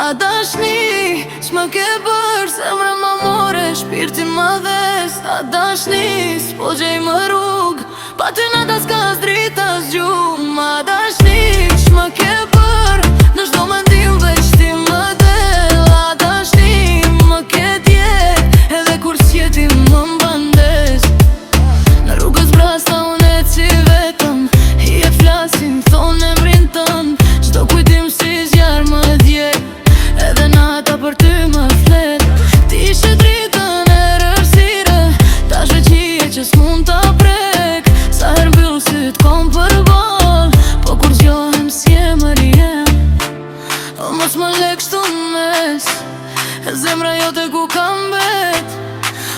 A dashni, s'më ke bërë, zemra ma more, shpirtin ma dhes. A dashni, s'po gjej më rrug, pa ty nada s'ka as drita as gjum. A dashni, s'më ke bërë, në shdo mendim veç ti më del. A dashni, më ke djek, edhe kur s'jeti më mbandes. Në rrugës brasta unë e si vetëm, i e flasin, thonë emrin tën. Qdo kujtim si zjarë më djek, edhe nata për ty më flet. Ti ishe dritën e rërsire, ta shveqie që s'mund t'a prek. Sa her mbyll syt kom për bol, po kur zjohem s'jemër jem. O mos më lek shtu mes, zemra jote ku kam bet.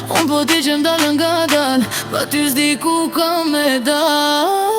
Unë po ti që m'dalën nga dal, pa ty s'di ku kam me dal.